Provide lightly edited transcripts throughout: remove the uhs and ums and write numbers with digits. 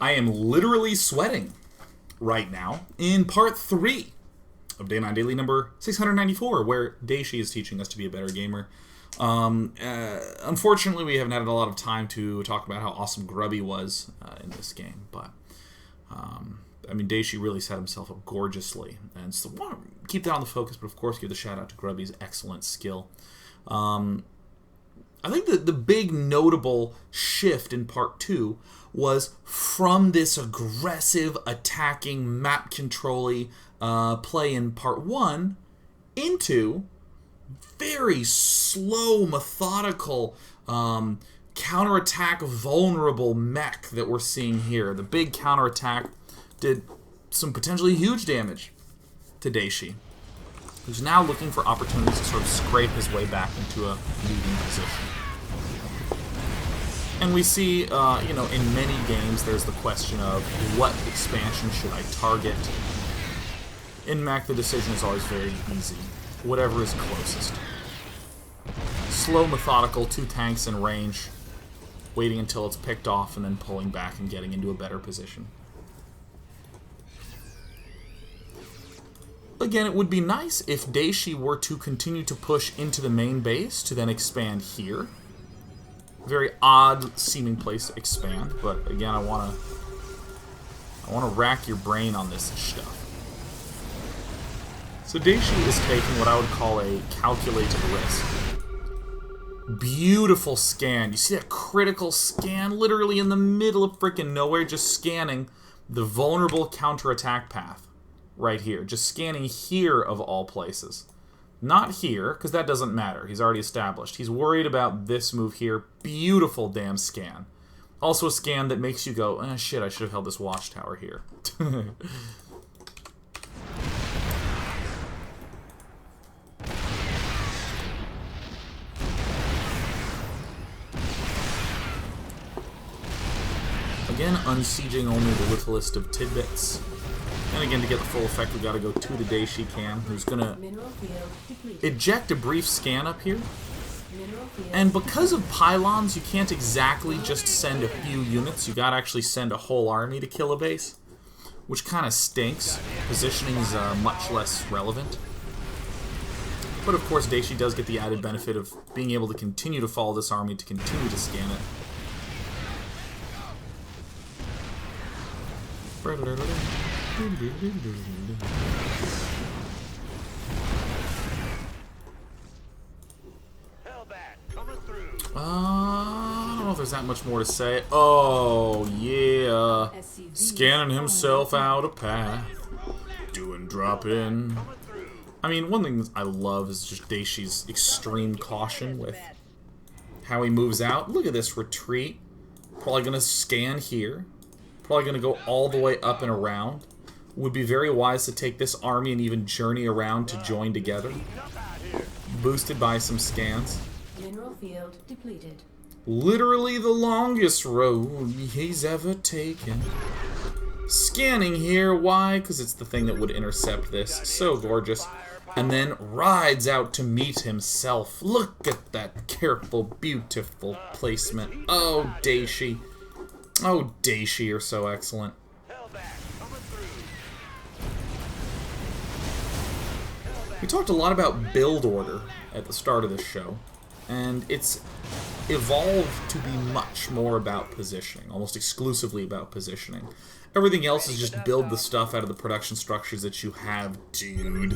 I am literally sweating right now in part 3 of Day 9 Daily number 694, where Dayshi is teaching us to be a better gamer. Unfortunately, we haven't had a lot of time to talk about how awesome Grubby was in this game, but I mean, Dayshi really set himself up gorgeously, and so I want to keep that on the focus, but of course give the shout out to Grubby's excellent skill. I think the big notable shift in part 2 was from this aggressive, attacking, map control-y play in part 1 into very slow, methodical, counterattack vulnerable mech that we're seeing here. The big counterattack did some potentially huge damage to Dayshi, who's now looking for opportunities to sort of scrape his way back into a leading position. And we see, you know, in many games there's the question of what expansion should I target. In Mech, the decision is always very easy. Whatever is closest. Slow, methodical, 2 tanks in range, waiting until it's picked off, and then pulling back and getting into a better position. Again, it would be nice if Dayshi were to continue to push into the main base to then expand here. Very odd seeming place to expand, but again, I wanna rack your brain on this stuff. So Dayshi is taking what I would call a calculated risk. Beautiful scan. You see that critical scan literally in the middle of frickin' nowhere, just scanning the vulnerable counterattack path right here. Just scanning here of all places. Not here, because that doesn't matter. He's already established. He's worried about this move here. Beautiful damn scan. Also a scan that makes you go, eh, shit, I should have held this watchtower here. Again, unsieging only the littlest of tidbits. And again, to get the full effect, we've got to go to the Dayshi cam, who's going to eject a brief scan up here. And because of pylons, you can't exactly just send a few units. You got to actually send a whole army to kill a base, which kind of stinks. Positioning is much less relevant. But of course, Dayshi does get the added benefit of being able to continue to follow this army, to continue to scan it. I don't know if there's that much more to say. Oh, yeah. Scanning himself out a path. Doing drop-in. I mean, one thing I love is just Dayshi's extreme caution with how he moves out. Look at this retreat. Probably going to scan here. Probably going to go all the way up and around. Would be very wise to take this army and even journey around to join together. Boosted by some scans. Mineral field depleted. Literally the longest road he's ever taken. Scanning here, why? Because it's the thing that would intercept this. So gorgeous. And then rides out to meet himself. Look at that careful, beautiful placement. Oh, Dayshi. Oh, Dayshi, you're so excellent. We talked a lot about build order at the start of this show, and it's evolved to be much more about positioning, almost exclusively about positioning. Everything else is just build the stuff out of the production structures that you have, dude.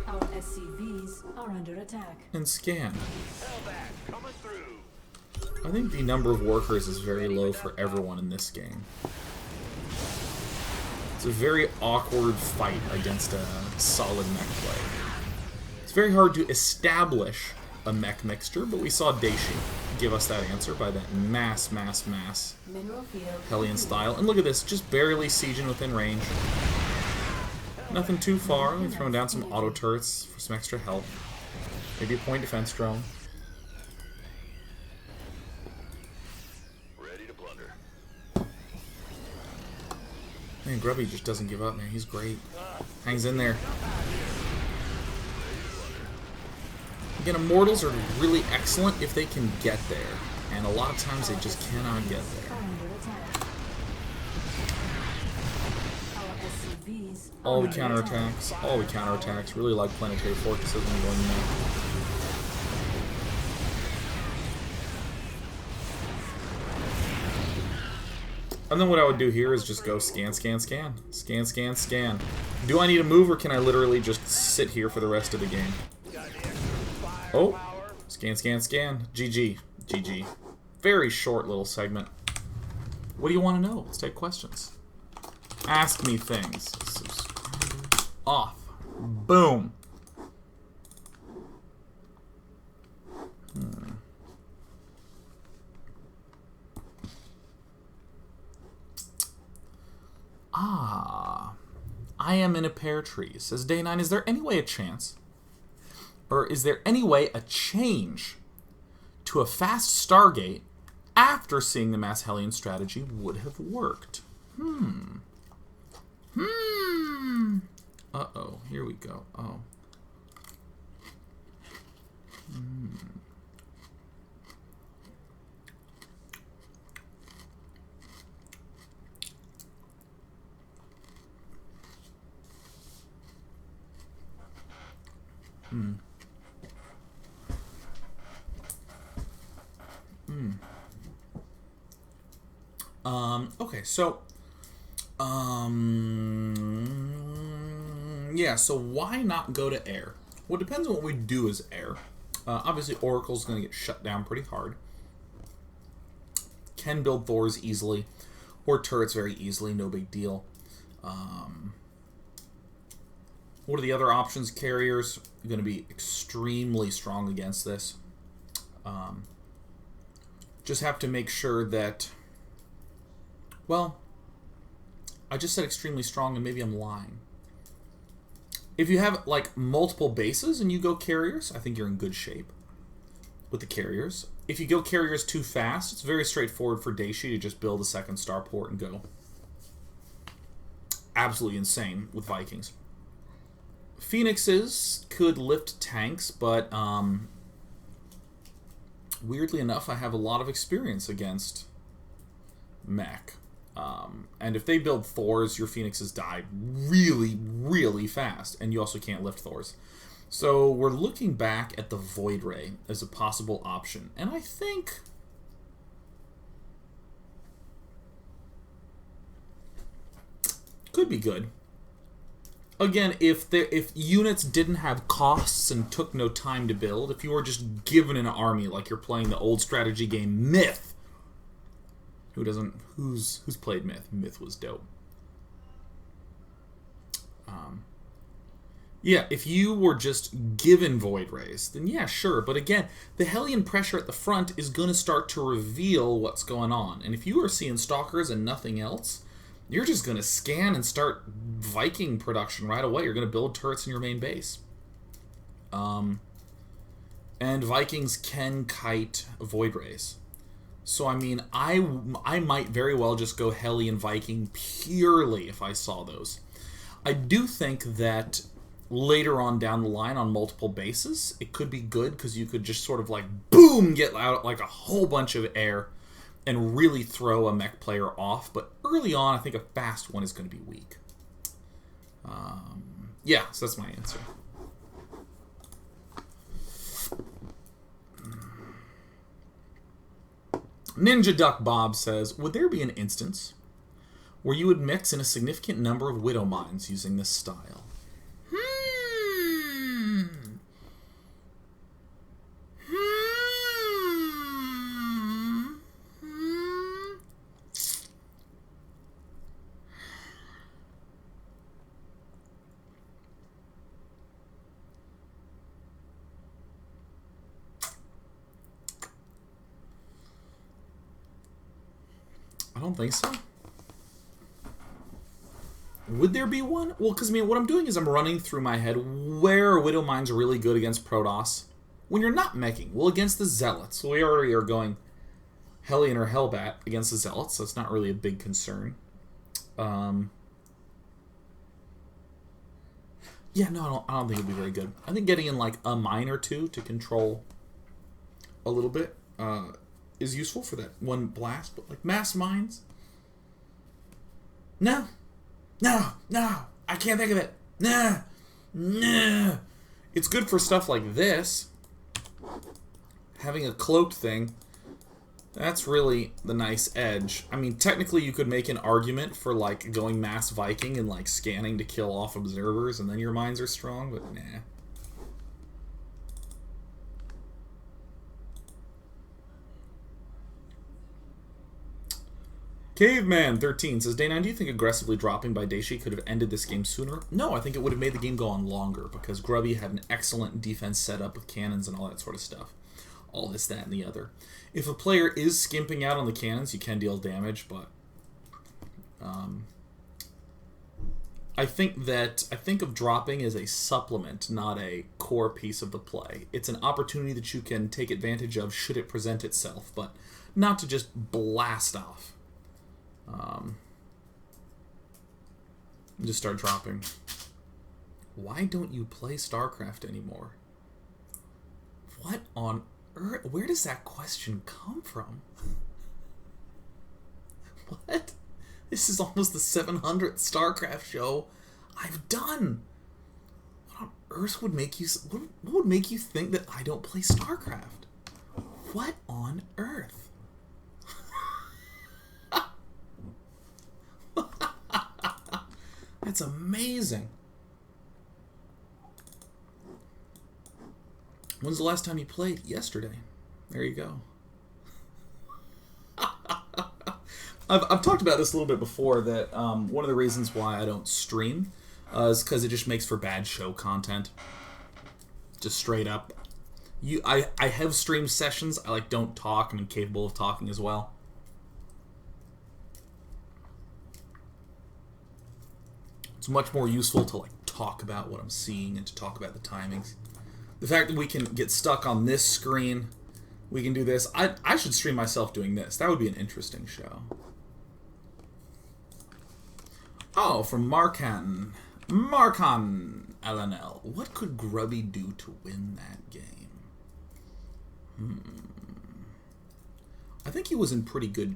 Our SCVs are under attack. And scan. I think the number of workers is very low for everyone in this game. It's a very awkward fight against a solid mech play. It's very hard to establish a mech mixture, but we saw Dayshi give us that answer by that mass hellion style. And look at this, just barely sieging within range. Nothing too far. We're throwing down some auto turrets for some extra health. Maybe a point defense drone. Man, Grubby just doesn't give up, man. He's great. Hangs in there. Again, Immortals are really excellent if they can get there. And a lot of times they just cannot get there. All the counterattacks. All the counterattacks. Really like planetary fortresses when going there. And then what I would do here is just go scan, scan, scan. Scan, scan, scan. Do I need to move, or can I literally just sit here for the rest of the game? Oh. Scan, scan, scan. GG. GG. Very short little segment. What do you want to know? Let's take questions. Ask me things. Subscriber off. Boom. I am in a pear tree. Says Day 9, is there any way a chance? Or is there any way a change to a fast Stargate after seeing the mass hellion strategy would have worked? Uh-oh, here we go. Oh. Okay, so, yeah, so why not go to air? Well, it depends on what we do as air. Obviously, Oracle's going to get shut down pretty hard. Can build Thors easily, or turrets very easily, no big deal. What are the other options? Carriers are going to be extremely strong against this. Just have to make sure that... Well, I just said extremely strong, and maybe I'm lying. If you have, like, multiple bases and you go carriers, I think you're in good shape with the carriers. If you go carriers too fast, it's very straightforward for Dayshi to just build a second starport and go. Absolutely insane with Vikings. Phoenixes could lift tanks, but weirdly enough, I have a lot of experience against Mech. And if they build Thors, your Phoenixes die really, really fast, and you also can't lift Thors. So we're looking back at the Void Ray as a possible option, and I think could be good. Again, if units didn't have costs and took no time to build, if you were just given an army like you're playing the old strategy game Myth. Who's played Myth? Myth was dope. Yeah, if you were just given Void Rays, then yeah, sure. But again, the Hellion pressure at the front is going to start to reveal what's going on. And if you are seeing Stalkers and nothing else, you're just going to scan and start Viking production right away. You're going to build turrets in your main base. And Vikings can kite Void Rays. So, I mean, I might very well just go Hellion Viking purely if I saw those. I do think that later on down the line on multiple bases, it could be good because you could just sort of like, boom, get out like a whole bunch of air and really throw a mech player off. But early on, I think a fast one is going to be weak. Yeah, so that's my answer. Ninja Duck Bob says, would there be an instance where you would mix in a significant number of Widow Mines using this style? I don't think so. Would there be one? Well, because, I mean, what I'm doing is I'm running through my head where are Widow Mines really good against Protoss when you're not meching. Well, against the Zealots. So we already are going Hellion or Hellbat against the Zealots, so it's not really a big concern. Yeah, no, I don't think it'd be very good. I think getting in, like, a mine or two to control a little bit is useful for that one blast, but like mass mines? No. I can't think of it. Nah. Nah. It's good for stuff like this. Having a cloaked thing. That's really the nice edge. I mean, technically you could make an argument for, like, going mass Viking and, like, scanning to kill off observers and then your mines are strong, but nah. Caveman13 says, Day9, do you think aggressively dropping by Dayshi could have ended this game sooner? No, I think it would have made the game go on longer because Grubby had an excellent defense setup with cannons and all that sort of stuff. All this, that, and the other. If a player is skimping out on the cannons, you can deal damage, but I think of dropping as a supplement, not a core piece of the play. It's an opportunity that you can take advantage of should it present itself, but not to just blast off. Just start dropping. Why don't you play StarCraft anymore? What on earth? Where does that question come from? What? This is almost the 700th StarCraft show I've done. What on earth would make you? What would make you think that I don't play StarCraft? What on earth? That's amazing. When's the last time you played? Yesterday. There you go. I've talked about this a little bit before, that one of the reasons why I don't stream is because it just makes for bad show content. Just straight up. I have stream sessions. I don't talk. I'm incapable of talking as well. It's much more useful to talk about what I'm seeing and to talk about the timings. The fact that we can get stuck on this screen, we can do this. I should stream myself doing this. That would be an interesting show. Oh, from Markan LNL. What could Grubby do to win that game? I think he was in pretty good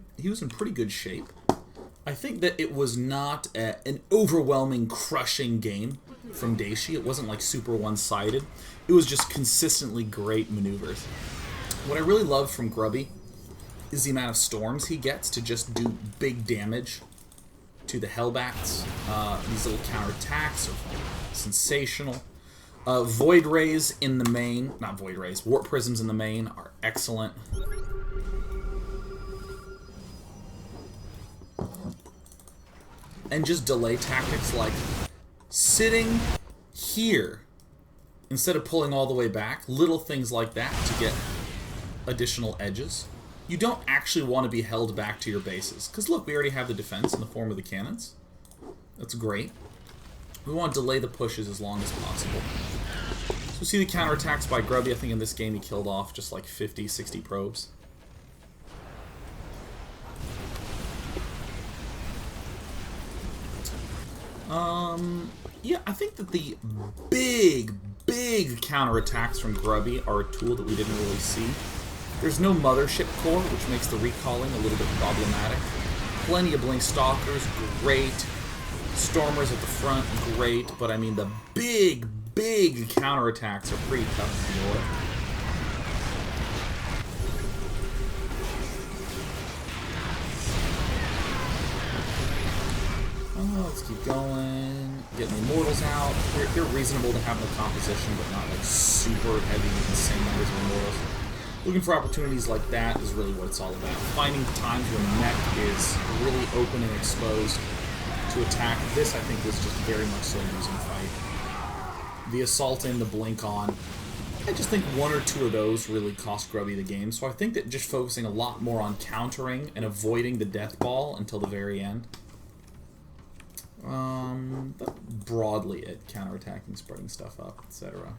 shape. I think that it was not an overwhelming, crushing game from Dayshi. It wasn't super one-sided. It was just consistently great maneuvers. What I really love from Grubby is the amount of storms he gets to just do big damage to the hellbats. These little counterattacks are sensational. Void rays in the main, not void rays, warp prisms in the main are excellent. And just delay tactics like sitting here instead of pulling all the way back. Little things like that to get additional edges. You don't actually want to be held back to your bases. Because look, we already have the defense in the form of the cannons. That's great. We want to delay the pushes as long as possible. So see the counterattacks by Grubby. I think in this game he killed off just 50, 60 probes. Yeah, I think that the big counterattacks from Grubby are a tool that we didn't really see. There's no mothership core, which makes the recalling a little bit problematic. Plenty of Blink Stalkers, great. Stormers at the front, great. But I mean, the big counterattacks are pretty tough to deal with. Let's keep going. Getting the Immortals out. They're reasonable to have in the composition, but not super heavy, insane numbers of Immortals. Looking for opportunities like that is really what it's all about. Finding times when Mech is really open and exposed to attack. This, I think, was just very much so losing fight. The Assault in, the Blink on. I just think one or two of those really cost Grubby the game. So I think that just focusing a lot more on countering and avoiding the Death Ball until the very end. Broadly at counterattacking, spreading stuff up, etc.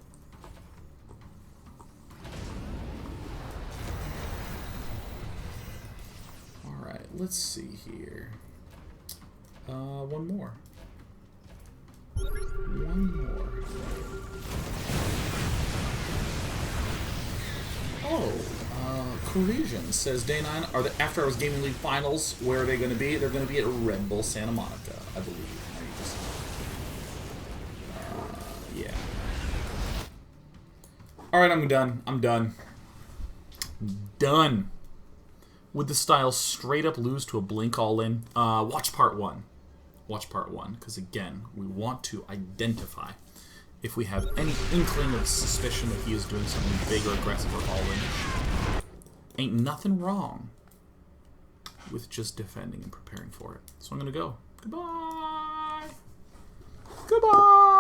Alright, let's see here. One more. Cohesion says, Day 9, are the After Hours Gaming League Finals, where are they going to be? They're going to be at Red Bull Santa Monica, I believe. Alright, I'm done. I'm done. Done. Would the style straight up lose to a blink all-in? Watch part 1. Watch part 1, because again, we want to identify if we have any inkling of suspicion that he is doing something big or aggressive or all-in. Ain't nothing wrong with just defending and preparing for it. So I'm going to go. Goodbye! Goodbye!